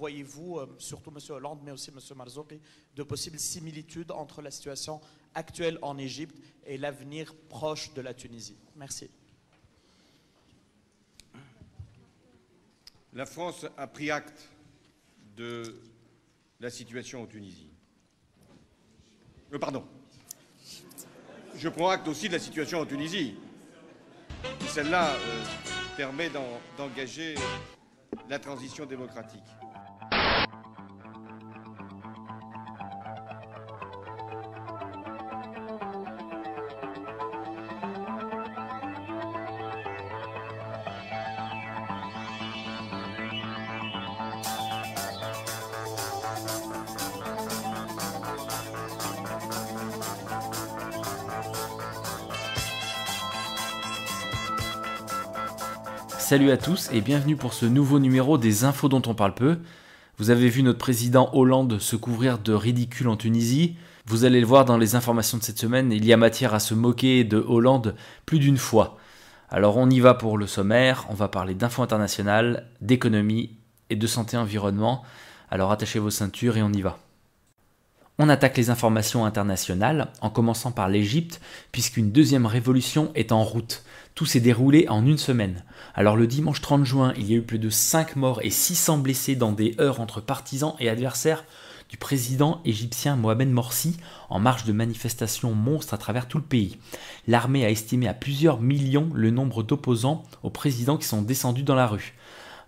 voyez-vous, surtout M. Hollande, mais aussi M. Marzouki, de possibles similitudes entre la situation actuelle en Égypte et l'avenir proche de la Tunisie? Merci. La France a pris acte de la situation en Tunisie. Pardon. Je prends acte aussi de la situation en Tunisie. Celle-là permet d'engager la transition démocratique. Salut à tous et bienvenue pour ce nouveau numéro des infos dont on parle peu. Vous avez vu notre président Hollande se couvrir de ridicule en Tunisie. Vous allez le voir dans les informations de cette semaine, il y a matière à se moquer de Hollande plus d'une fois. Alors on y va pour le sommaire, on va parler d'infos internationales, d'économie et de santé environnement. Alors attachez vos ceintures et on y va. On attaque les informations internationales en commençant par l'Égypte puisqu'une deuxième révolution est en route. Tout s'est déroulé en une semaine. Alors le dimanche 30 juin, il y a eu plus de 5 morts et 600 blessés dans des heurts entre partisans et adversaires du président égyptien Mohamed Morsi en marge de manifestations monstres à travers tout le pays. L'armée a estimé à plusieurs millions le nombre d'opposants au président qui sont descendus dans la rue.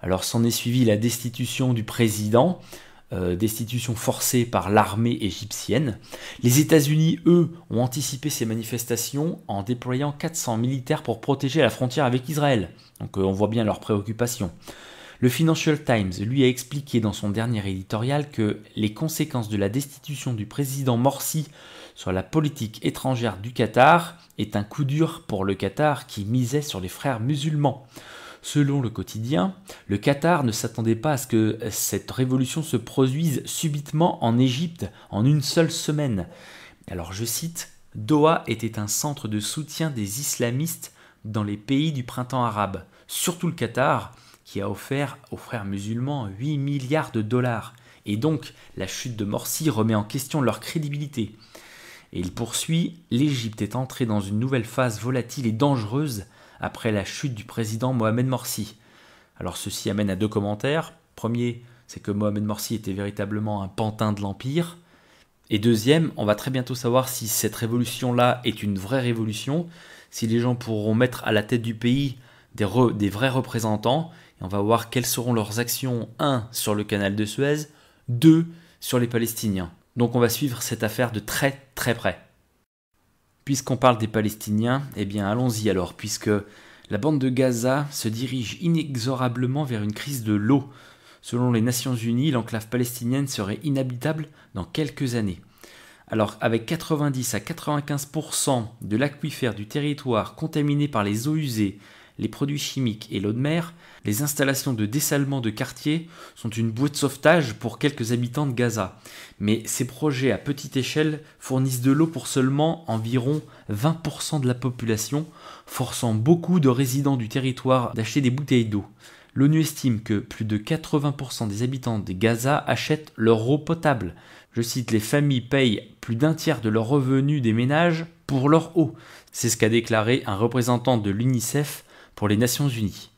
Alors s'en est suivi la destitution du président, destitution forcée par l'armée égyptienne. Les États-Unis, eux, ont anticipé ces manifestations en déployant 400 militaires pour protéger la frontière avec Israël. Donc on voit bien leurs préoccupations. Le Financial Times, lui, a expliqué dans son dernier éditorial que les conséquences de la destitution du président Morsi sur la politique étrangère du Qatar est un coup dur pour le Qatar qui misait sur les frères musulmans. Selon le quotidien, le Qatar ne s'attendait pas à ce que cette révolution se produise subitement en Égypte en une seule semaine. Alors je cite, « Doha était un centre de soutien des islamistes dans les pays du printemps arabe, surtout le Qatar, qui a offert aux frères musulmans 8 milliards de dollars. Et donc, la chute de Morsi remet en question leur crédibilité. » Et il poursuit, « L'Égypte est entrée dans une nouvelle phase volatile et dangereuse après la chute du président Mohamed Morsi. » Alors ceci amène à deux commentaires. Premier, c'est que Mohamed Morsi était véritablement un pantin de l'Empire. Et deuxième, on va très bientôt savoir si cette révolution-là est une vraie révolution, si les gens pourront mettre à la tête du pays des vrais représentants, et on va voir quelles seront leurs actions, 1, sur le canal de Suez, 2, sur les Palestiniens. Donc on va suivre cette affaire de très très près. Puisqu'on parle des Palestiniens, eh bien allons-y alors, puisque la bande de Gaza se dirige inexorablement vers une crise de l'eau. Selon les Nations Unies, l'enclave palestinienne serait inhabitable dans quelques années. Alors avec 90 à 95% de l'aquifère du territoire contaminé par les eaux usées, les produits chimiques et l'eau de mer, les installations de dessalement de quartiers sont une bouée de sauvetage pour quelques habitants de Gaza. Mais ces projets à petite échelle fournissent de l'eau pour seulement environ 20% de la population, forçant beaucoup de résidents du territoire d'acheter des bouteilles d'eau. L'ONU estime que plus de 80% des habitants de Gaza achètent leur eau potable. Je cite, « Les familles payent plus d'un tiers de leurs revenus des ménages pour leur eau ». C'est ce qu'a déclaré un représentant de l'UNICEF pour les Nations Unies.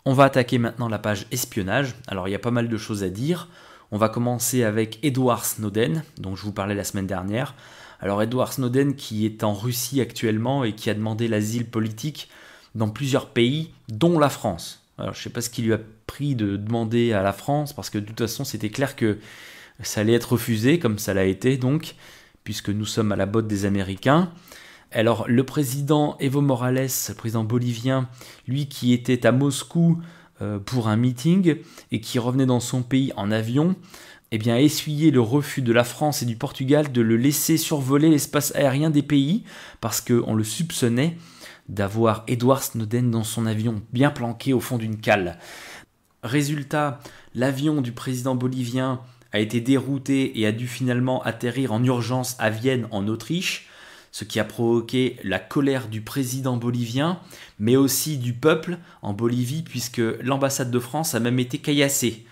On va attaquer maintenant la page espionnage. Alors il y a pas mal de choses à dire. On va commencer avec Edward Snowden, dont je vous parlais la semaine dernière. Alors Edward Snowden qui est en Russie actuellement et qui a demandé l'asile politique dans plusieurs pays, dont la France. Alors je ne sais pas ce qui lui a pris de demander à la France, parce que de toute façon c'était clair que ça allait être refusé, comme ça l'a été donc, puisque nous sommes à la botte des Américains. Alors le président Evo Morales, le président bolivien, lui qui était à Moscou pour un meeting et qui revenait dans son pays en avion, eh bien, a essuyé le refus de la France et du Portugal de le laisser survoler l'espace aérien des pays parce qu'on le soupçonnait d'avoir Edward Snowden dans son avion bien planqué au fond d'une cale. Résultat, l'avion du président bolivien a été dérouté et a dû finalement atterrir en urgence à Vienne en Autriche, ce qui a provoqué la colère du président bolivien, mais aussi du peuple en Bolivie, puisque l'ambassade de France a même été caillassée.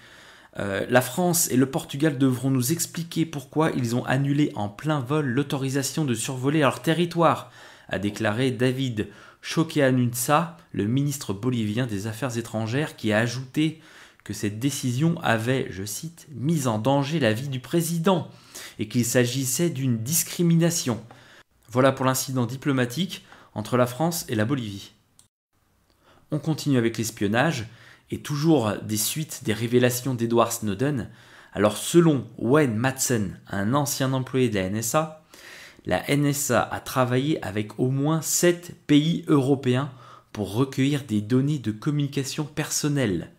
La France et le Portugal devront nous expliquer pourquoi ils ont annulé en plein vol l'autorisation de survoler leur territoire, a déclaré David Choqueanutsa, le ministre bolivien des Affaires étrangères, qui a ajouté que cette décision avait, je cite, « mis en danger la vie du président » et qu'il s'agissait d'une discrimination. Voilà pour l'incident diplomatique entre la France et la Bolivie. On continue avec l'espionnage, et toujours des suites des révélations d'Edward Snowden. Alors selon Wayne Madsen, un ancien employé de la NSA a travaillé avec au moins 7 pays européens pour recueillir des données de communication personnelle.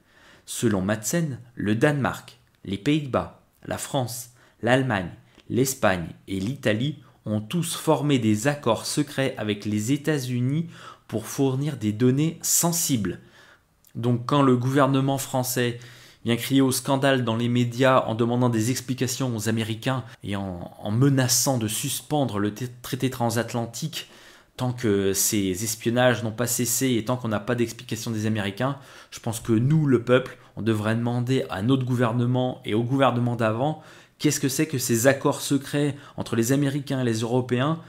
Selon Madsen, le Danemark, les Pays-Bas, la France, l'Allemagne, l'Espagne et l'Italie ont tous formé des accords secrets avec les États-Unis pour fournir des données sensibles. Donc quand le gouvernement français vient crier au scandale dans les médias en demandant des explications aux Américains et en menaçant de suspendre le traité transatlantique tant que ces espionnages n'ont pas cessé et tant qu'on n'a pas d'explication des Américains, je pense que nous, le peuple, on devrait demander à notre gouvernement et au gouvernement d'avant qu'est-ce que c'est que ces accords secrets entre les Américains et les Européens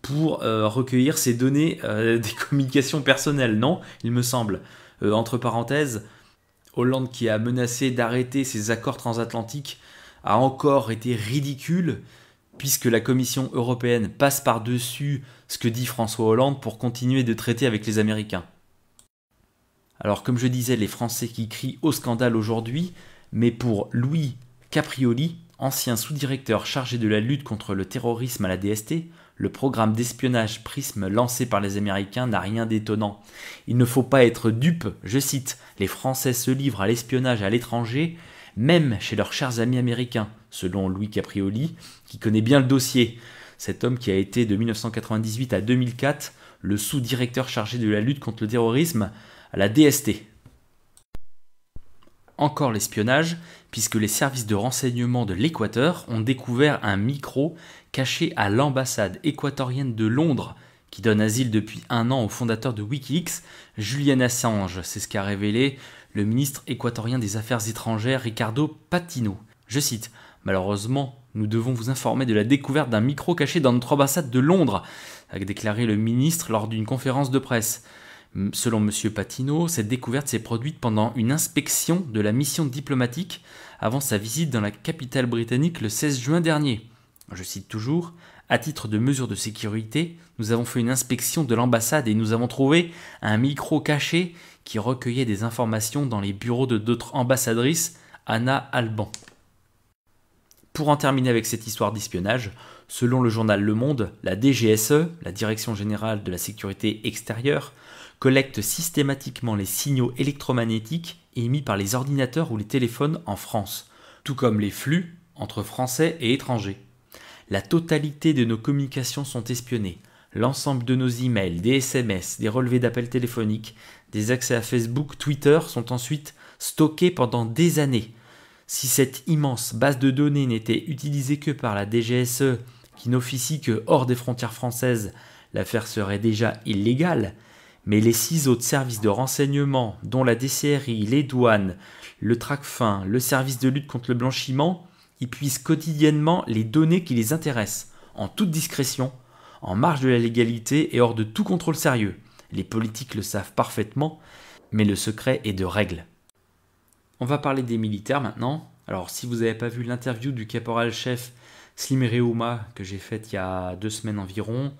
pour recueillir ces données des communications personnelles, non, il me semble. Entre parenthèses, Hollande qui a menacé d'arrêter ces accords transatlantiques a encore été ridicule puisque la Commission européenne passe par-dessus ce que dit François Hollande pour continuer de traiter avec les Américains. Alors comme je disais, les Français qui crient au scandale aujourd'hui, mais pour Louis Caprioli, ancien sous-directeur chargé de la lutte contre le terrorisme à la DST, le programme d'espionnage Prism lancé par les Américains n'a rien d'étonnant. Il ne faut pas être dupe, je cite, les Français se livrent à l'espionnage à l'étranger, même chez leurs chers amis américains, selon Louis Caprioli, qui connaît bien le dossier. Cet homme qui a été de 1998 à 2004 le sous-directeur chargé de la lutte contre le terrorisme à la DST. Encore l'espionnage, puisque les services de renseignement de l'Équateur ont découvert un micro caché à l'ambassade équatorienne de Londres, qui donne asile depuis 1 an au fondateur de Wikileaks, Julian Assange. C'est ce qu'a révélé le ministre équatorien des Affaires étrangères Ricardo Patino. Je cite, « Malheureusement, nous devons vous informer de la découverte d'un micro caché dans notre ambassade de Londres », a déclaré le ministre lors d'une conférence de presse. Selon M. Patino, cette découverte s'est produite pendant une inspection de la mission diplomatique avant sa visite dans la capitale britannique le 16 juin dernier. Je cite toujours, « À titre de mesure de sécurité, nous avons fait une inspection de l'ambassade et nous avons trouvé un micro caché qui recueillait des informations dans les bureaux de notre ambassadrice, Anna Alban. » Pour en terminer avec cette histoire d'espionnage, selon le journal Le Monde, la DGSE, la Direction Générale de la Sécurité Extérieure, collecte systématiquement les signaux électromagnétiques émis par les ordinateurs ou les téléphones en France, tout comme les flux entre Français et étrangers. La totalité de nos communications sont espionnées. L'ensemble de nos emails, des SMS, des relevés d'appels téléphoniques, des accès à Facebook, Twitter sont ensuite stockés pendant des années. Si cette immense base de données n'était utilisée que par la DGSE, qui n'officie que hors des frontières françaises, l'affaire serait déjà illégale. Mais les 6 autres services de renseignement, dont la DCRI, les douanes, le Tracfin, le service de lutte contre le blanchiment, y puisent quotidiennement les données qui les intéressent, en toute discrétion, en marge de la légalité et hors de tout contrôle sérieux. Les politiques le savent parfaitement, mais le secret est de règle. On va parler des militaires maintenant. Alors si vous n'avez pas vu l'interview du caporal-chef Slim Rehouma que j'ai faite il y a 2 semaines environ,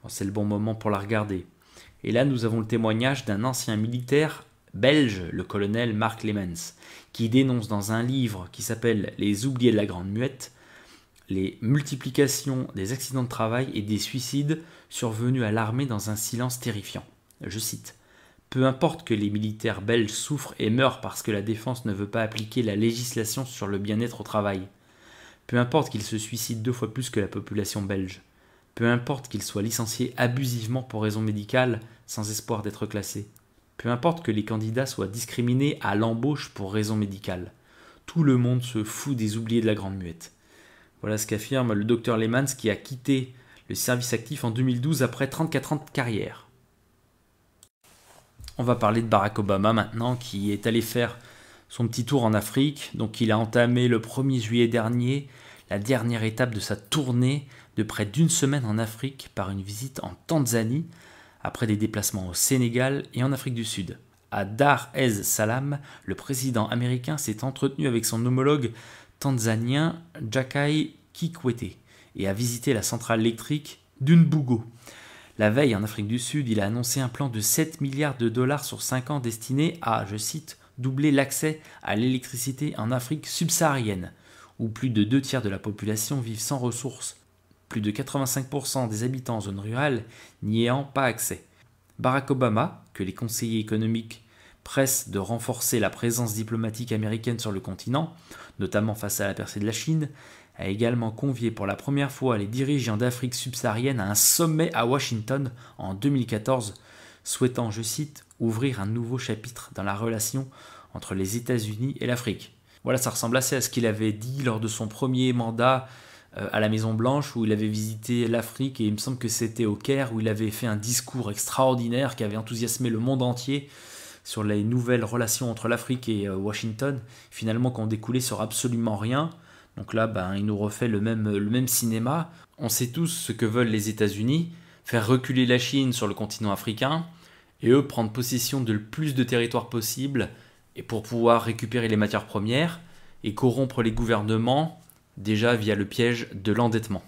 c'est le bon moment pour la regarder. Et là, nous avons le témoignage d'un ancien militaire belge, le colonel Marc Lemens, qui dénonce dans un livre qui s'appelle « Les oubliés de la Grande Muette » les multiplications des accidents de travail et des suicides survenus à l'armée dans un silence terrifiant. Je cite « Peu importe que les militaires belges souffrent et meurent parce que la défense ne veut pas appliquer la législation sur le bien-être au travail. Peu importe qu'ils se suicident 2 fois plus que la population belge. Peu importe qu'ils soient licenciés abusivement pour raison médicale sans espoir d'être classés. Peu importe que les candidats soient discriminés à l'embauche pour raison médicale. Tout le monde se fout des oubliés de la Grande Muette. » Voilà ce qu'affirme le docteur Lemans qui a quitté le service actif en 2012 après 34 ans de carrière. On va parler de Barack Obama maintenant qui est allé faire son petit tour en Afrique. Donc il a entamé le 1er juillet dernier la dernière étape de sa tournée de près d'une semaine en Afrique par une visite en Tanzanie, après des déplacements au Sénégal et en Afrique du Sud. À Dar es Salaam, le président américain s'est entretenu avec son homologue tanzanien Jakaya Kikwete et a visité la centrale électrique d'Unbugo. La veille, en Afrique du Sud, il a annoncé un plan de 7 milliards de dollars sur 5 ans destiné à, je cite, doubler l'accès à l'électricité en Afrique subsaharienne, où plus de 2 tiers de la population vivent sans ressources, plus de 85% des habitants en zone rurale n'y ayant pas accès. Barack Obama, que les conseillers économiques pressent de renforcer la présence diplomatique américaine sur le continent, notamment face à la percée de la Chine, a également convié pour la première fois les dirigeants d'Afrique subsaharienne à un sommet à Washington en 2014, souhaitant, je cite, ouvrir un nouveau chapitre dans la relation entre les États-Unis et l'Afrique. Voilà, ça ressemble assez à ce qu'il avait dit lors de son premier mandat à la Maison-Blanche, où il avait visité l'Afrique, et il me semble que c'était au Caire, où il avait fait un discours extraordinaire qui avait enthousiasmé le monde entier sur les nouvelles relations entre l'Afrique et Washington, finalement qui ont découlé sur absolument rien. Donc là, il nous refait le même cinéma. On sait tous ce que veulent les États-Unis, faire reculer la Chine sur le continent africain, et eux prendre possession de le plus de territoire possible, et pour pouvoir récupérer les matières premières, et corrompre les gouvernements, déjà via le piège de l'endettement.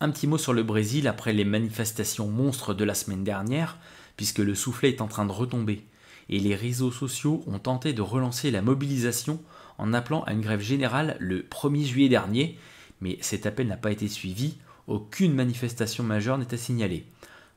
Un petit mot sur le Brésil après les manifestations monstres de la semaine dernière, puisque le soufflet est en train de retomber, et les réseaux sociaux ont tenté de relancer la mobilisation en appelant à une grève générale le 1er juillet dernier, mais cet appel n'a pas été suivi, aucune manifestation majeure n'est à signaler.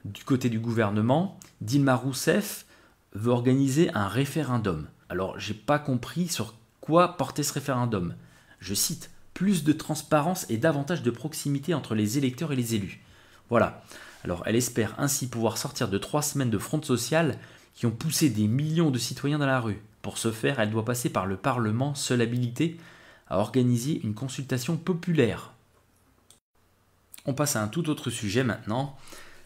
Du côté du gouvernement, Dilma Rousseff veut organiser un référendum. Alors, j'ai pas compris sur quoi portait ce référendum. Je cite, plus de transparence et davantage de proximité entre les électeurs et les élus. Voilà. Alors, elle espère ainsi pouvoir sortir de 3 semaines de fronde sociale qui ont poussé des millions de citoyens dans la rue. Pour ce faire, elle doit passer par le Parlement, seule habilité à organiser une consultation populaire. On passe à un tout autre sujet maintenant.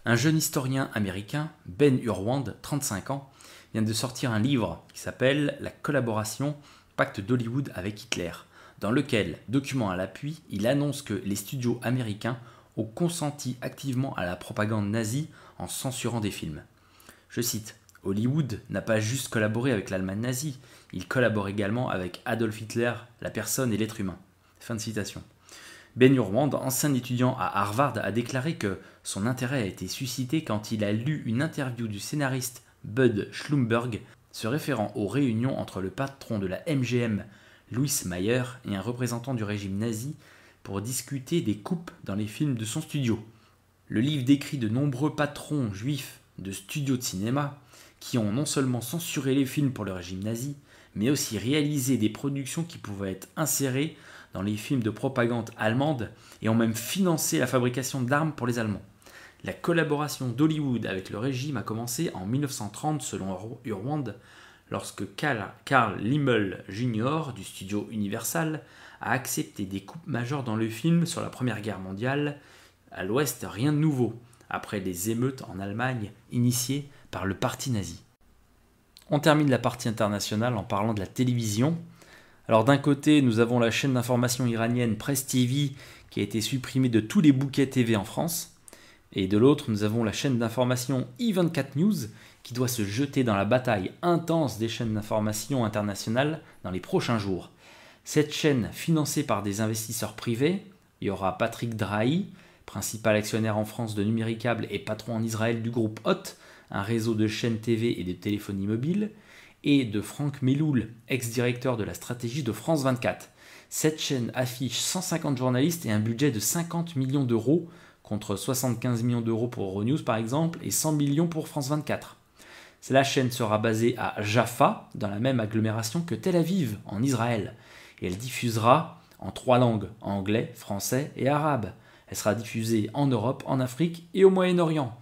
Un jeune historien américain, Ben Urwand, 35 ans, vient de sortir un livre qui s'appelle « La collaboration, pacte d'Hollywood avec Hitler », dans lequel, document à l'appui, il annonce que les studios américains ont consenti activement à la propagande nazie en censurant des films. Je cite, « Hollywood n'a pas juste collaboré avec l'Allemagne nazie, il collabore également avec Adolf Hitler, la personne et l'être humain. » Fin de citation. Ben Urwand, ancien étudiant à Harvard, a déclaré que son intérêt a été suscité quand il a lu une interview du scénariste Bud Schlumberg se référant aux réunions entre le patron de la MGM, Louis Mayer, et un représentant du régime nazi pour discuter des coupes dans les films de son studio. Le livre décrit de nombreux patrons juifs de studios de cinéma qui ont non seulement censuré les films pour le régime nazi, mais aussi réalisé des productions qui pouvaient être insérées dans les films de propagande allemande et ont même financé la fabrication d'armes pour les Allemands. La collaboration d'Hollywood avec le régime a commencé en 1930 selon Urwand, lorsque Carl Laemmle Jr. du studio Universal a accepté des coupes majeures dans le film sur la Première Guerre mondiale. À l'Ouest, rien de nouveau, après les émeutes en Allemagne initiées par le parti nazi. On termine la partie internationale en parlant de la télévision. Alors d'un côté, nous avons la chaîne d'information iranienne Press TV qui a été supprimée de tous les bouquets TV en France. Et de l'autre, nous avons la chaîne d'information i24 News qui doit se jeter dans la bataille intense des chaînes d'information internationales dans les prochains jours. Cette chaîne, financée par des investisseurs privés, il y aura Patrick Drahi, principal actionnaire en France de Numéricable et patron en Israël du groupe HOT, un réseau de chaînes TV et de téléphonie mobile, et de Franck Meloul, ex-directeur de la stratégie de France 24. Cette chaîne affiche 150 journalistes et un budget de 50 millions d'euros, contre 75 millions d'euros pour Euronews par exemple, et 100 millions pour France 24. La chaîne sera basée à Jaffa, dans la même agglomération que Tel Aviv, en Israël, et elle diffusera en 3 langues, anglais, français et arabe. Elle sera diffusée en Europe, en Afrique et au Moyen-Orient.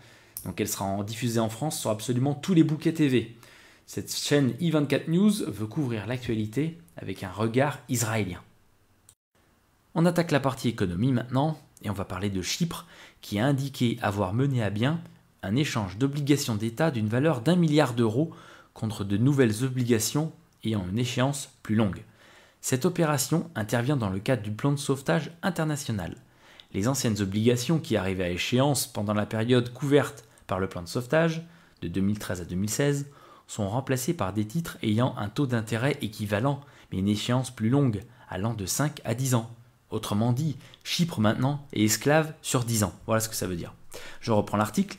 Donc elle sera diffusée en France sur absolument tous les bouquets TV. Cette chaîne i24 News veut couvrir l'actualité avec un regard israélien. On attaque la partie économie maintenant, et on va parler de Chypre, qui a indiqué avoir mené à bien un échange d'obligations d'État d'une valeur d'1 milliard d'euros contre de nouvelles obligations ayant une échéance plus longue. Cette opération intervient dans le cadre du plan de sauvetage international. Les anciennes obligations qui arrivaient à échéance pendant la période couverte par le plan de sauvetage, de 2013 à 2016, sont remplacées par des titres ayant un taux d'intérêt équivalent, mais une échéance plus longue, allant de 5 à 10 ans. Autrement dit, Chypre maintenant est esclave sur 10 ans. Voilà ce que ça veut dire. Je reprends l'article.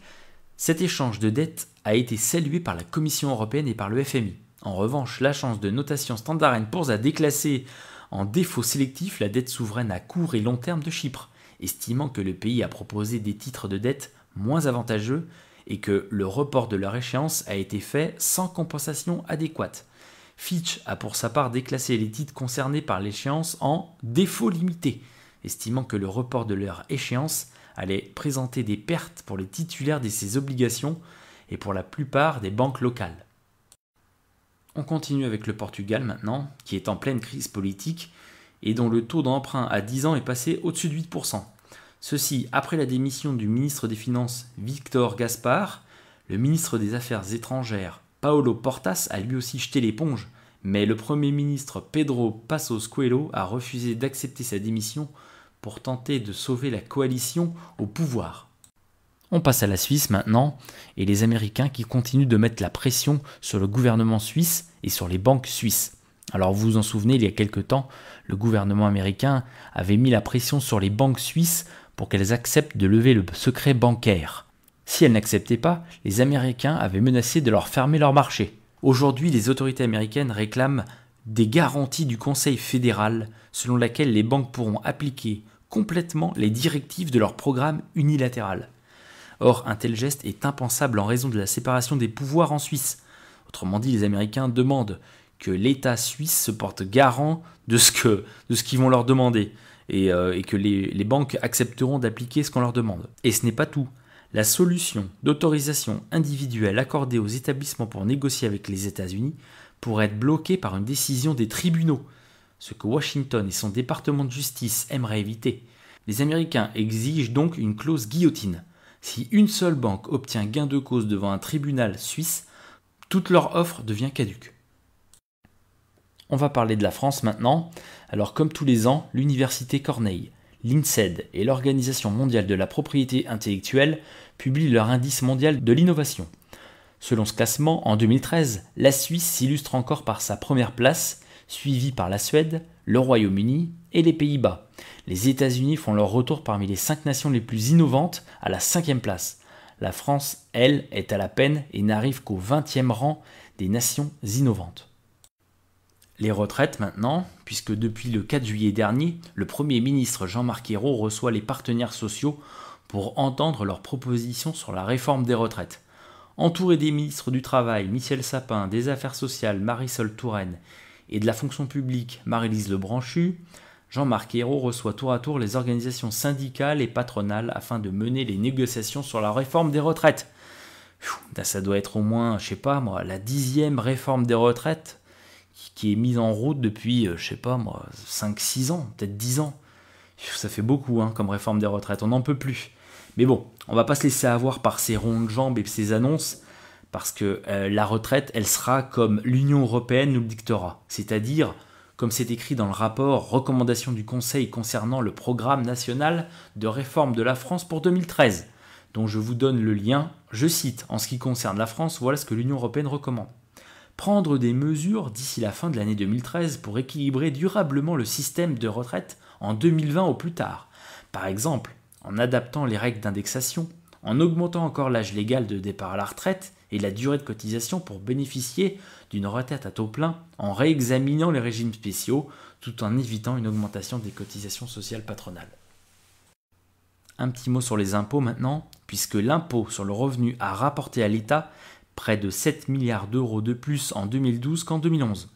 Cet échange de dettes a été salué par la Commission européenne et par le FMI. En revanche, l'agence de notation Standard & Poor's a déclassé en défaut sélectif la dette souveraine à court et long terme de Chypre, estimant que le pays a proposé des titres de dette moins avantageux et que le report de leur échéance a été fait sans compensation adéquate. Fitch a pour sa part déclassé les titres concernés par l'échéance en défaut limité, estimant que le report de leur échéance allait présenter des pertes pour les titulaires de ces obligations et pour la plupart des banques locales. On continue avec le Portugal maintenant, qui est en pleine crise politique et dont le taux d'emprunt à 10 ans est passé au-dessus de 8%. Ceci après la démission du ministre des Finances Victor Gaspar. Le ministre des Affaires étrangères Paulo Portas a lui aussi jeté l'éponge, mais le Premier ministre Pedro Passos Coelho a refusé d'accepter sa démission pour tenter de sauver la coalition au pouvoir. On passe à la Suisse maintenant, et les Américains qui continuent de mettre la pression sur le gouvernement suisse et sur les banques suisses. Alors vous vous en souvenez, il y a quelque temps, le gouvernement américain avait mis la pression sur les banques suisses pour qu'elles acceptent de lever le secret bancaire. Si elles n'acceptaient pas, les Américains avaient menacé de leur fermer leur marché. Aujourd'hui, les autorités américaines réclament des garanties du Conseil fédéral selon lesquelles les banques pourront appliquer complètement les directives de leur programme unilatéral. Or, un tel geste est impensable en raison de la séparation des pouvoirs en Suisse. Autrement dit, les Américains demandent que l'État suisse se porte garant de ce qu'ils vont leur demander et que les banques accepteront d'appliquer ce qu'on leur demande. Et ce n'est pas tout. La solution d'autorisation individuelle accordée aux établissements pour négocier avec les États-Unis pourrait être bloquée par une décision des tribunaux, ce que Washington et son département de justice aimeraient éviter. Les Américains exigent donc une clause guillotine. Si une seule banque obtient gain de cause devant un tribunal suisse, toute leur offre devient caduque. On va parler de la France maintenant. Alors comme tous les ans, l'université Cornell, l'INSEAD et l'Organisation mondiale de la propriété intellectuelle publient leur indice mondial de l'innovation. Selon ce classement, en 2013, la Suisse s'illustre encore par sa première place, suivie par la Suède, le Royaume-Uni et les Pays-Bas. Les États-Unis font leur retour parmi les 5 nations les plus innovantes à la 5e place. La France, elle, est à la peine et n'arrive qu'au 20e rang des nations innovantes. Les retraites maintenant, puisque depuis le 4 juillet dernier, le Premier ministre Jean-Marc Ayrault reçoit les partenaires sociaux pour entendre leurs propositions sur la réforme des retraites. Entouré des ministres du Travail, Michel Sapin, des Affaires sociales, Marisol Touraine, et de la fonction publique, Maryse Lebranchu, Jean-Marc Ayrault reçoit tour à tour les organisations syndicales et patronales afin de mener les négociations sur la réforme des retraites. Ça doit être au moins, je sais pas moi, la 10e réforme des retraites qui est mise en route depuis, 5-6 ans, peut-être 10 ans. Ça fait beaucoup comme réforme des retraites, on n'en peut plus. Mais bon, on va pas se laisser avoir par ces ronds de jambes et ces annonces, parce que la retraite, elle sera comme l'Union européenne nous le dictera. C'est-à-dire, comme c'est écrit dans le rapport Recommandation du Conseil concernant le programme national de réforme de la France pour 2013, dont je vous donne le lien, je cite, en ce qui concerne la France, voilà ce que l'Union européenne recommande. Prendre des mesures d'ici la fin de l'année 2013 pour équilibrer durablement le système de retraite en 2020 au plus tard. Par exemple, en adaptant les règles d'indexation, en augmentant encore l'âge légal de départ à la retraite et la durée de cotisation pour bénéficier d'une retraite à taux plein, en réexaminant les régimes spéciaux, tout en évitant une augmentation des cotisations sociales patronales. Un petit mot sur les impôts maintenant, puisque l'impôt sur le revenu a rapporté à l'État près de 7 milliards d'euros de plus en 2012 qu'en 2011.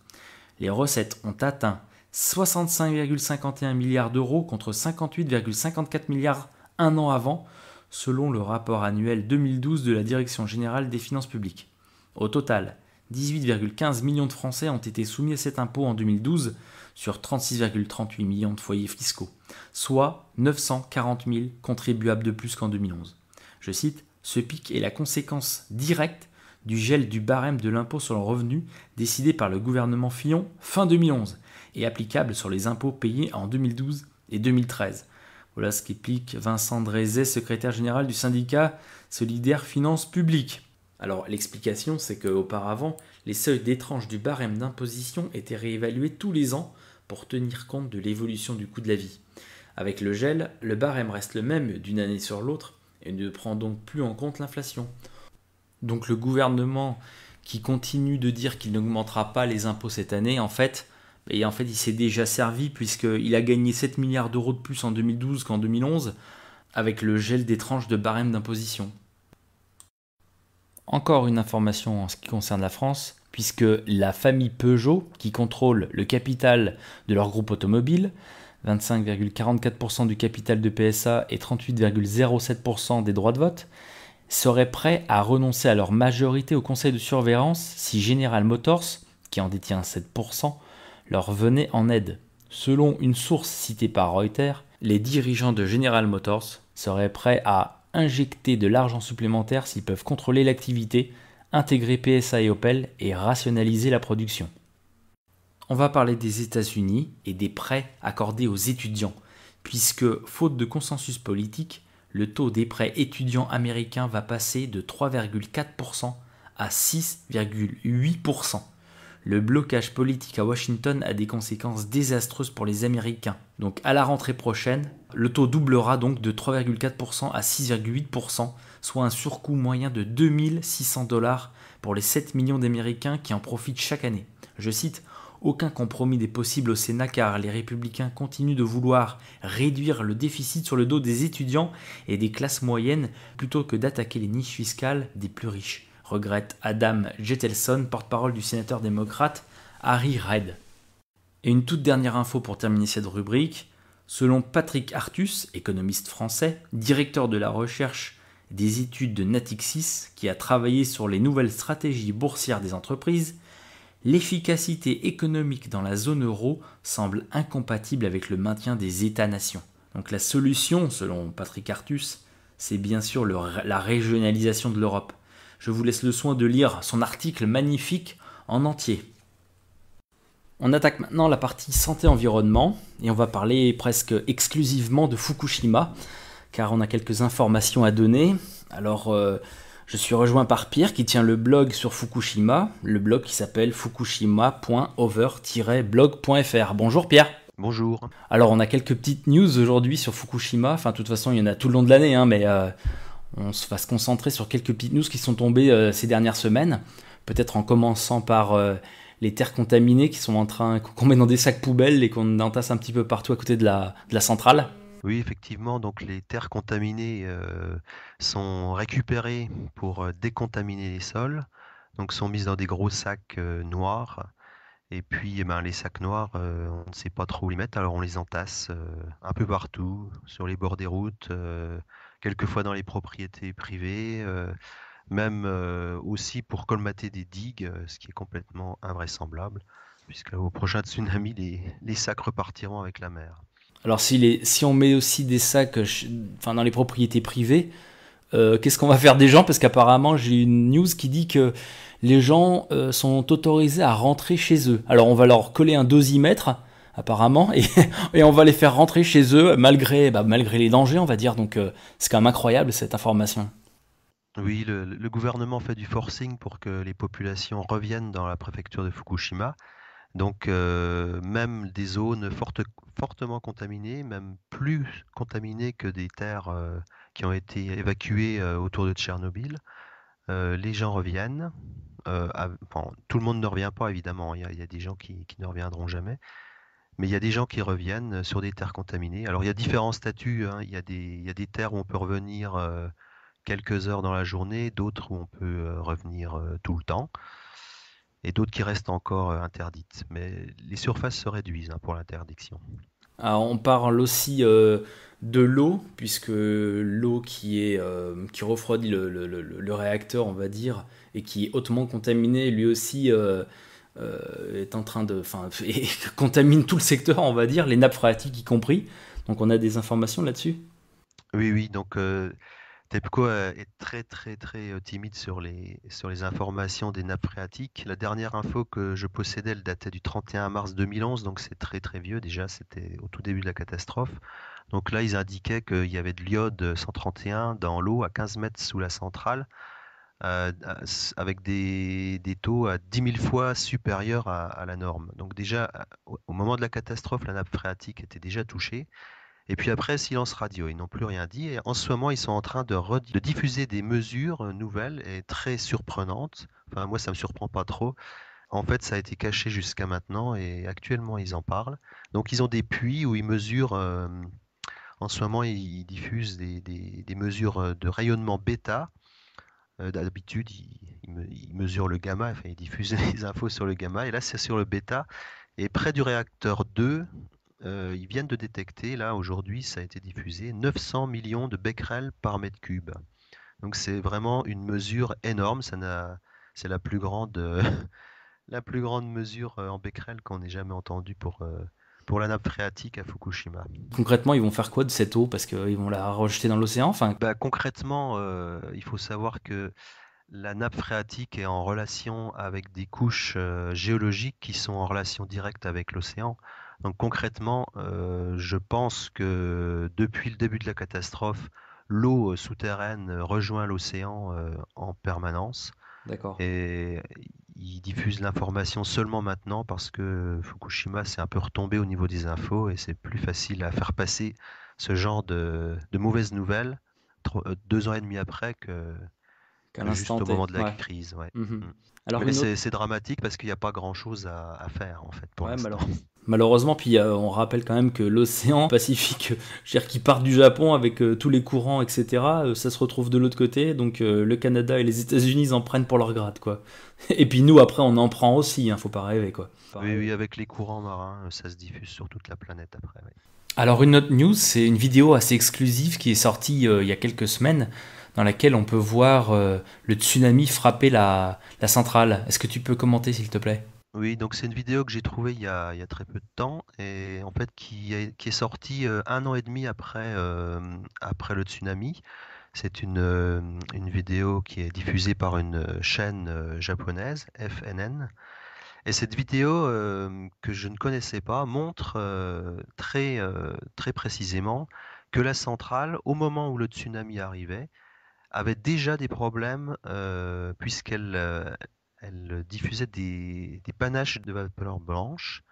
Les recettes ont atteint 65,51 milliards d'euros contre 58,54 milliards un an avant, selon le rapport annuel 2012 de la Direction générale des finances publiques. Au total, 18,15 millions de Français ont été soumis à cet impôt en 2012 sur 36,38 millions de foyers fiscaux, soit 940 000 contribuables de plus qu'en 2011. Je cite, « Ce pic est la conséquence directe du gel du barème de l'impôt sur le revenu décidé par le gouvernement Fillon fin 2011 et applicable sur les impôts payés en 2012 et 2013. Voilà ce qu'explique Vincent Drézet, secrétaire général du syndicat Solidaire Finances Publiques. Alors l'explication, c'est qu'auparavant, les seuils des tranches du barème d'imposition étaient réévalués tous les ans pour tenir compte de l'évolution du coût de la vie. Avec le gel, le barème reste le même d'une année sur l'autre et ne prend donc plus en compte l'inflation. Donc le gouvernement qui continue de dire qu'il n'augmentera pas les impôts cette année, en fait, il s'est déjà servi puisqu'il a gagné 7 milliards d'euros de plus en 2012 qu'en 2011 avec le gel des tranches de barème d'imposition. Encore une information en ce qui concerne la France, puisque la famille Peugeot, qui contrôle le capital de leur groupe automobile, 25,44% du capital de PSA et 38,07% des droits de vote, serait prêt à renoncer à leur majorité au conseil de surveillance si General Motors, qui en détient 7%, leur venait en aide. Selon une source citée par Reuters, les dirigeants de General Motors seraient prêts à injecter de l'argent supplémentaire s'ils peuvent contrôler l'activité, intégrer PSA et Opel et rationaliser la production. On va parler des États-Unis et des prêts accordés aux étudiants, puisque, faute de consensus politique, le taux des prêts étudiants américains va passer de 3,4% à 6,8%. Le blocage politique à Washington a des conséquences désastreuses pour les Américains. Donc à la rentrée prochaine, le taux doublera donc de 3,4% à 6,8%, soit un surcoût moyen de 2600 $ pour les 7 millions d'Américains qui en profitent chaque année. Je cite, « Aucun compromis n'est possible au Sénat car les républicains continuent de vouloir réduire le déficit sur le dos des étudiants et des classes moyennes plutôt que d'attaquer les niches fiscales des plus riches », regrette Adam Jettelson, porte-parole du sénateur démocrate Harry Reid. Et une toute dernière info pour terminer cette rubrique. Selon Patrick Artus, économiste français, directeur de la recherche des études de Natixis, qui a travaillé sur les nouvelles stratégies boursières des entreprises, l'efficacité économique dans la zone euro semble incompatible avec le maintien des États-nations. Donc la solution, selon Patrick Artus, c'est bien sûr la régionalisation de l'Europe. Je vous laisse le soin de lire son article magnifique en entier. On attaque maintenant la partie santé-environnement et on va parler presque exclusivement de Fukushima car on a quelques informations à donner. Alors je suis rejoint par Pierre qui tient le blog sur Fukushima, le blog qui s'appelle fukushima.over-blog.fr. Bonjour Pierre. Bonjour. Alors on a quelques petites news aujourd'hui sur Fukushima, enfin de toute façon il y en a tout le long de l'année mais on va se concentrer sur quelques petites news qui sont tombées ces dernières semaines. Peut-être en commençant par les terres contaminées qu'on met dans des sacs poubelles et qu'on entasse un petit peu partout à côté de la centrale. Oui, effectivement, donc les terres contaminées sont récupérées pour décontaminer les sols, donc sont mises dans des gros sacs noirs. Et puis les sacs noirs, on ne sait pas trop où les mettre, alors on les entasse un peu partout, sur les bords des routes, quelquefois dans les propriétés privées, même aussi pour colmater des digues, ce qui est complètement invraisemblable, puisque au prochain tsunami, les sacs repartiront avec la mer. Alors si on met aussi des sacs dans les propriétés privées, qu'est-ce qu'on va faire des gens? Parce qu'apparemment, j'ai une news qui dit que les gens sont autorisés à rentrer chez eux. Alors on va leur coller un dosimètre, apparemment, et on va les faire rentrer chez eux malgré les dangers, on va dire. Donc c'est quand même incroyable cette information. Oui, le gouvernement fait du forcing pour que les populations reviennent dans la préfecture de Fukushima. Donc même des zones fortement contaminées, même plus contaminées que des terres qui ont été évacuées autour de Tchernobyl, les gens reviennent. Tout le monde ne revient pas, évidemment. Il y a des gens qui ne reviendront jamais. Mais il y a des gens qui reviennent sur des terres contaminées. Alors il y a différents statuts, hein. Il y a des terres où on peut revenir quelques heures dans la journée, d'autres où on peut revenir tout le temps, et d'autres qui restent encore interdites. Mais les surfaces se réduisent pour l'interdiction. Alors, on parle aussi de l'eau, puisque l'eau qui refroidit le réacteur, on va dire, et qui est hautement contaminée, lui aussi est en train et contamine tout le secteur, on va dire, les nappes phréatiques y compris. Donc on a des informations là-dessus? Oui, donc TEPCO est très timide sur les informations des nappes phréatiques. La dernière info que je possédais, elle datait du 31 mars 2011, donc c'est très vieux déjà, c'était au tout début de la catastrophe. Donc là, ils indiquaient qu'il y avait de l'iode 131 dans l'eau à 15 mètres sous la centrale, avec des taux à 10 000 fois supérieurs à la norme. Donc déjà, au moment de la catastrophe, la nappe phréatique était déjà touchée. Et puis après, silence radio, ils n'ont plus rien dit. Et en ce moment, ils sont en train de diffuser des mesures nouvelles et très surprenantes. Enfin, moi, ça me surprend pas trop. En fait, ça a été caché jusqu'à maintenant et actuellement, ils en parlent. Donc, ils ont des puits où ils mesurent. En ce moment, ils diffusent des mesures de rayonnement bêta. D'habitude, ils mesurent le gamma, enfin, ils diffusent les infos sur le gamma. Et là, c'est sur le bêta. Et près du réacteur 2, ils viennent de détecter, là aujourd'hui ça a été diffusé, 900 millions de becquerels par mètre cube. Donc c'est vraiment une mesure énorme, c'est la plus grande, la plus grande mesure en becquerels qu'on ait jamais entendue pour la nappe phréatique à Fukushima. Concrètement, ils vont faire quoi de cette eau? Parce qu'ils vont la rejeter dans l'océan, enfin... Bah, concrètement, il faut savoir que la nappe phréatique est en relation avec des couches géologiques qui sont en relation directe avec l'océan. Donc concrètement, je pense que depuis le début de la catastrophe, l'eau souterraine rejoint l'océan en permanence. D'accord. Et ils diffusent l'information seulement maintenant parce que Fukushima s'est un peu retombé au niveau des infos et c'est plus facile à faire passer ce genre de mauvaises nouvelles 2 ans et demi après Qu'à que juste l'instant au T, moment de la ouais. crise. Ouais. Mhm. Mm. Alors Mais une autre... c'est dramatique parce qu'il n'y a pas grand-chose à faire en fait pour Ouais, l'instant. malheureusement, puis on rappelle quand même que l'océan Pacifique, je veux dire, qui part du Japon avec tous les courants, etc., ça se retrouve de l'autre côté, donc le Canada et les États-Unis ils en prennent pour leur grade, quoi. Et puis nous, après, on en prend aussi, hein, faut pas rêver, quoi. Oui, avec les courants marins, ça se diffuse sur toute la planète après. Ouais. Alors une autre news, c'est une vidéo assez exclusive qui est sortie il y a quelques semaines, dans laquelle on peut voir le tsunami frapper la centrale. Est-ce que tu peux commenter, s'il te plaît? Oui, donc c'est une vidéo que j'ai trouvée il y a très peu de temps et en fait qui est sortie 1 an et demi après le tsunami. C'est une vidéo qui est diffusée par une chaîne japonaise, FNN. Et cette vidéo que je ne connaissais pas montre très précisément que la centrale, au moment où le tsunami arrivait, avait déjà des problèmes puisqu'elle elle diffusait des panaches de vapeur blanche.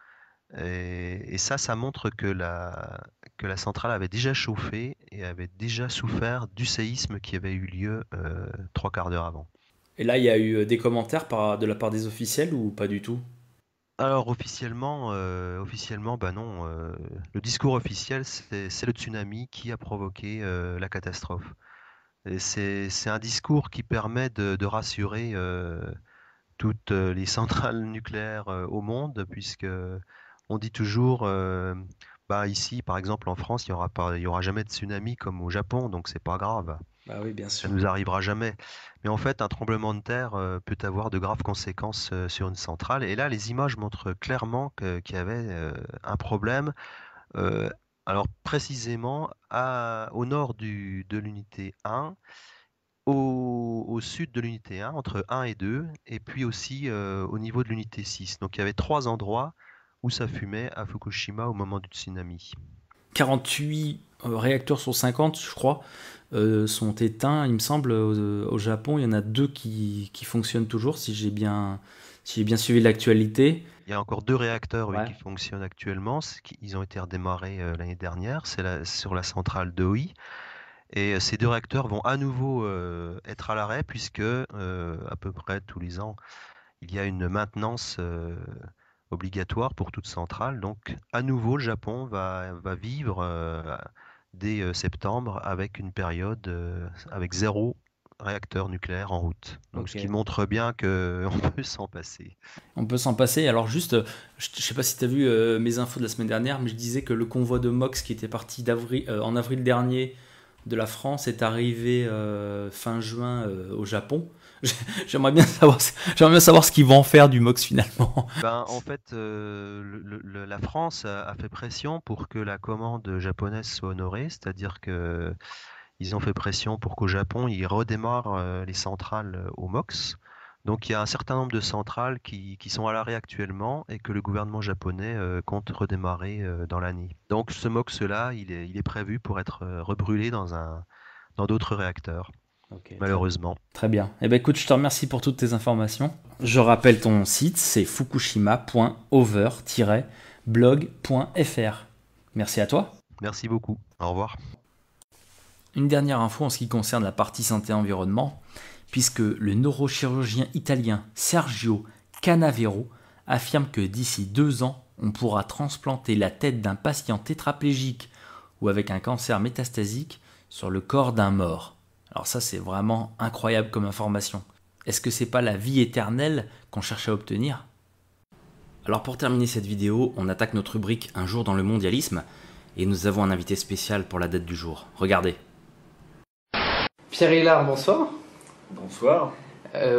Et ça montre que la centrale avait déjà chauffé et avait déjà souffert du séisme qui avait eu lieu 3/4 d'heure avant. Et là, il y a eu des commentaires de la part des officiels ou pas du tout? Alors officiellement, bah non. Le discours officiel, c'est le tsunami qui a provoqué la catastrophe. Et c'est un discours qui permet de rassurer toutes les centrales nucléaires au monde, puisque on dit toujours, bah ici, par exemple en France, il y aura jamais de tsunami comme au Japon, donc c'est pas grave. Bah oui, bien Ça sûr. nous arrivera jamais. Mais en fait, un tremblement de terre peut avoir de graves conséquences sur une centrale. Et là, les images montrent clairement qu'il y avait un problème. Euh, alors précisément au nord de l'unité 1, au sud de l'unité 1, entre 1 et 2, et puis aussi au niveau de l'unité 6. Donc il y avait 3 endroits où ça fumait à Fukushima au moment du tsunami. 48 réacteurs sur 50, je crois, sont éteints. Il me semble, au Japon, il y en a 2 qui fonctionnent toujours, si j'ai bien suivi l'actualité. Il y a encore 2 réacteurs oui, Ouais. qui fonctionnent actuellement. Ils ont été redémarrés l'année dernière. Sur la centrale de Oi. Et ces 2 réacteurs vont à nouveau être à l'arrêt puisque à peu près tous les ans, il y a une maintenance obligatoire pour toute centrale. Donc à nouveau, le Japon va vivre dès septembre avec une période avec 0 réacteur nucléaire en route. Donc ce qui Ok. montre bien qu'on peut s'en passer. On peut s'en passer. Alors juste, je sais pas si tu as vu mes infos de la semaine dernière, mais je disais que le convoi de MOX qui était parti en avril dernier de la France est arrivé fin juin au Japon. J'aimerais bien savoir ce qu'ils vont en faire du MOX finalement. Ben, en fait, la France a fait pression pour que la commande japonaise soit honorée, c'est-à-dire que ils ont fait pression pour qu'au Japon, ils redémarrent les centrales au MOX. Donc il y a un certain nombre de centrales qui sont à l'arrêt actuellement et que le gouvernement japonais compte redémarrer dans l'année. Donc ce MOX-là, il est prévu pour être rebrûlé dans d'autres réacteurs, Ok, malheureusement. Très bien. Eh ben écoute, je te remercie pour toutes tes informations. Je rappelle ton site, c'est fukushima.over-blog.fr. Merci à toi. Merci beaucoup. Au revoir. Une dernière info en ce qui concerne la partie santé-environnement, puisque le neurochirurgien italien Sergio Canavero affirme que d'ici 2 ans, on pourra transplanter la tête d'un patient tétraplégique ou avec un cancer métastasique sur le corps d'un mort. Alors ça, c'est vraiment incroyable comme information. Est-ce que c'est pas la vie éternelle qu'on cherche à obtenir? Alors pour terminer cette vidéo, on attaque notre rubrique Un jour dans le mondialisme et nous avons un invité spécial pour la date du jour. Regardez. Pierre Hillard, bonsoir. Bonsoir.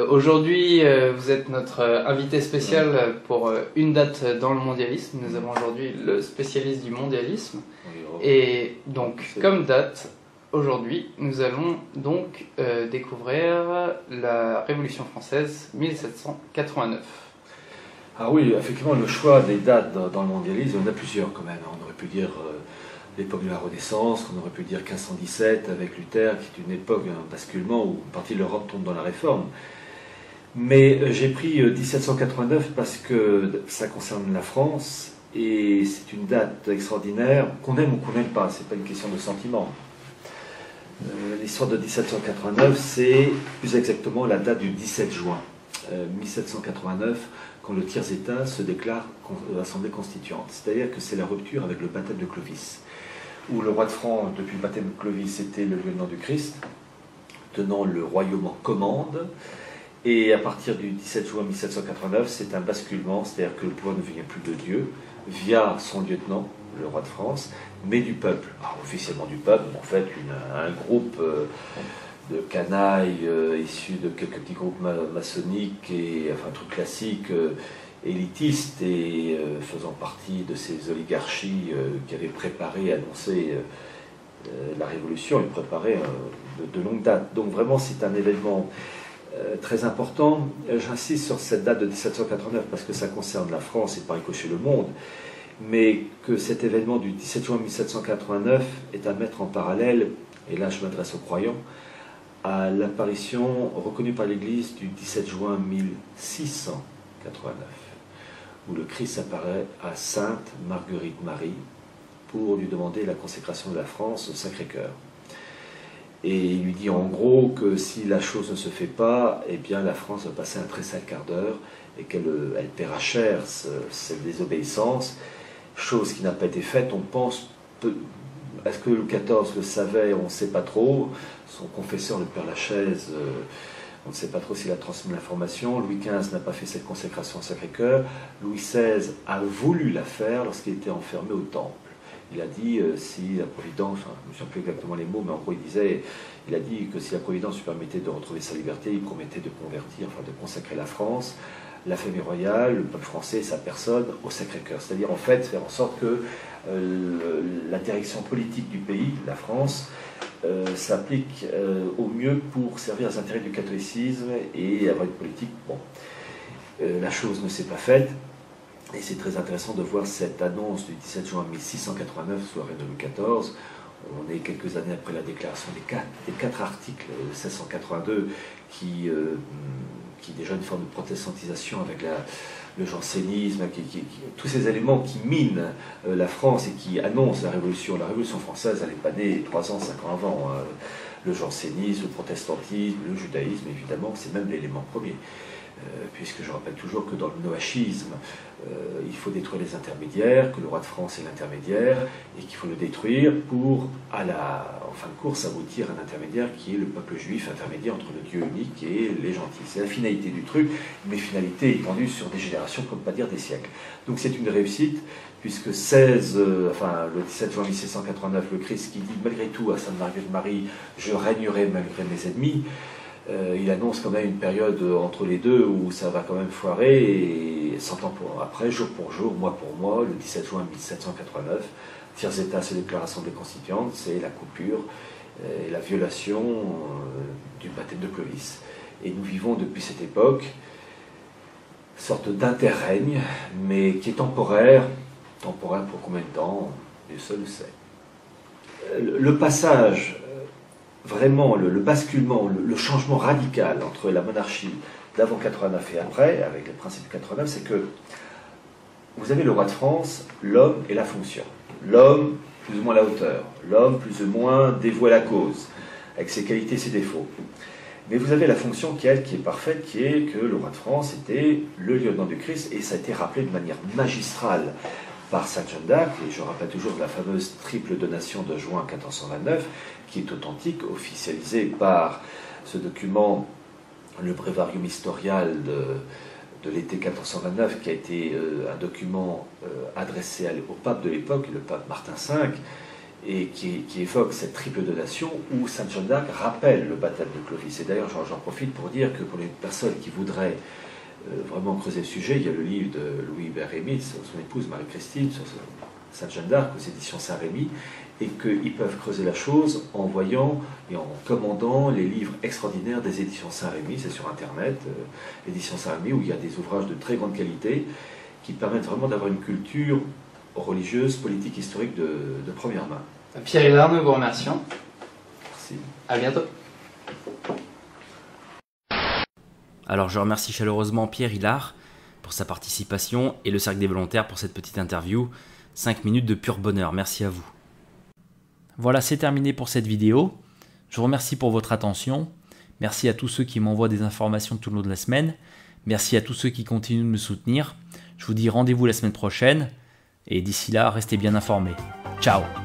Aujourd'hui, vous êtes notre invité spécial pour une date dans le mondialisme. Nous avons aujourd'hui le spécialiste du mondialisme. Et donc, comme date, aujourd'hui, nous allons donc découvrir la Révolution française 1789. Ah oui, effectivement, le choix des dates dans le mondialisme, il y en a plusieurs quand même. On aurait pu dire l'époque de la Renaissance, on aurait pu dire 1517 avec Luther, qui est une époque, un basculement où une partie de l'Europe tombe dans la Réforme. Mais j'ai pris 1789 parce que ça concerne la France et c'est une date extraordinaire, qu'on aime ou qu'on n'aime pas, c'est pas une question de sentiment. L'histoire de 1789, c'est plus exactement la date du 17 juin 1789, quand le tiers-État se déclare Assemblée constituante. C'est-à-dire que c'est la rupture avec le baptême de Clovis, où le roi de France, depuis le baptême de Clovis, était le lieutenant du Christ, tenant le royaume en commande. Et à partir du 17 juin 1789, c'est un basculement, c'est-à-dire que le pouvoir ne vient plus de Dieu, via son lieutenant, le roi de France, mais du peuple. Alors, officiellement du peuple, en fait, un groupe de canailles issus de quelques petits groupes maçonniques, et enfin, un truc classique, élitiste, et faisant partie de ces oligarchies qui avaient préparé, annoncé la Révolution, et préparé de longue date. Donc vraiment, c'est un événement très important. J'insiste sur cette date de 1789 parce que ça concerne la France et par ricochet le monde, mais que cet événement du 17 juin 1789 est à mettre en parallèle, et là je m'adresse aux croyants, à l'apparition reconnue par l'Église du 17 juin 1689, où le Christ apparaît à Sainte Marguerite Marie pour lui demander la consécration de la France au Sacré-Cœur. Et il lui dit en gros que si la chose ne se fait pas, eh bien la France va passer un très sale quart d'heure et qu'elle paiera cher cette désobéissance, chose qui n'a pas été faite. On pense, est-ce que Louis XIV le savait? On ne sait pas trop. Son confesseur, le Père Lachaise, on ne sait pas trop s'il a transmis l'information. Louis XV n'a pas fait cette consécration au Sacré-Cœur. Louis XVI a voulu la faire lorsqu'il était enfermé au Temple. Il a dit, si la Providence, je ne me souviens plus exactement les mots, mais en gros il a dit que si la Providence lui permettait de retrouver sa liberté, il promettait de convertir, enfin de consacrer la France, la famille royale, le peuple français et sa personne au Sacré-Cœur. C'est-à-dire en fait faire en sorte que la direction politique du pays, la France, s'applique au mieux pour servir les intérêts du catholicisme et avoir une politique. Bon, la chose ne s'est pas faite. Et c'est très intéressant de voir cette annonce du 17 juin 1689 sous la règne de Louis XIV. On est quelques années après la déclaration des quatre articles de 1682 qui déjà une forme de protestantisation avec le jansénisme, tous ces éléments qui minent la France et qui annoncent la Révolution. La Révolution française, elle n'est pas née 3 ans, 5 ans avant. Le jansénisme, le protestantisme, le judaïsme, évidemment, c'est même l'élément premier. Puisque je rappelle toujours que dans le noachisme, il faut détruire les intermédiaires, que le roi de France est l'intermédiaire, et qu'il faut le détruire pour, en fin de course, aboutir à un intermédiaire qui est le peuple juif, intermédiaire entre le Dieu unique et les gentils. C'est la finalité du truc, mais finalité étendue sur des générations, comme pas dire des siècles. Donc c'est une réussite, puisque le 17 juin 1689, le Christ qui dit malgré tout à Sainte Marguerite Marie, je régnerai malgré mes ennemis. Il annonce quand même une période entre les deux où ça va quand même foirer, et 100 ans après, jour pour jour, mois pour mois, le 17 juin 1789, tiers-État se déclare Assemblée constituante, c'est la coupure, et la violation du baptême de Clovis. Et nous vivons depuis cette époque une sorte d'interrègne, mais qui est temporaire. Temporaire pour combien de temps? Dieu seul le sait. Le passage, vraiment le basculement, le changement radical entre la monarchie d'avant 89 et après, avec le principe 89, c'est que vous avez le roi de France, l'homme et la fonction. L'homme, plus ou moins à la hauteur. L'homme, plus ou moins dévoué à la cause, avec ses qualités et ses défauts. Mais vous avez la fonction qui, elle, qui est parfaite, qui est que le roi de France était le lieutenant du Christ, et ça a été rappelé de manière magistrale par Sainte Jeanne d'Arc, et je rappelle toujours la fameuse triple donation de juin 1429, qui est authentique, officialisée par ce document, le Breviarium Historial de l'été 1429, qui a été un document adressé au pape de l'époque, le pape Martin V, et qui évoque cette triple donation où Sainte Jeanne d'Arc rappelle le baptême de Clovis. Et d'ailleurs, j'en profite pour dire que pour les personnes qui voudraient vraiment creuser le sujet, il y a le livre de Louis Hubert-Rémy, son épouse Marie-Christine, sur Sainte Jeanne d'Arc aux éditions Saint-Rémy, et qu'ils peuvent creuser la chose en voyant et en commandant les livres extraordinaires des éditions Saint-Rémy, c'est sur Internet, l'édition Saint-Rémy, où il y a des ouvrages de très grande qualité qui permettent vraiment d'avoir une culture religieuse, politique, historique de première main. Pierre Hilard, nous vous remercions. Merci. À bientôt. Alors je remercie chaleureusement Pierre Hilard pour sa participation et le Cercle des Volontaires pour cette petite interview. 5 minutes de pur bonheur, merci à vous. Voilà, c'est terminé pour cette vidéo. Je vous remercie pour votre attention. Merci à tous ceux qui m'envoient des informations tout au long de la semaine. Merci à tous ceux qui continuent de me soutenir. Je vous dis rendez-vous la semaine prochaine. Et d'ici là, restez bien informés. Ciao!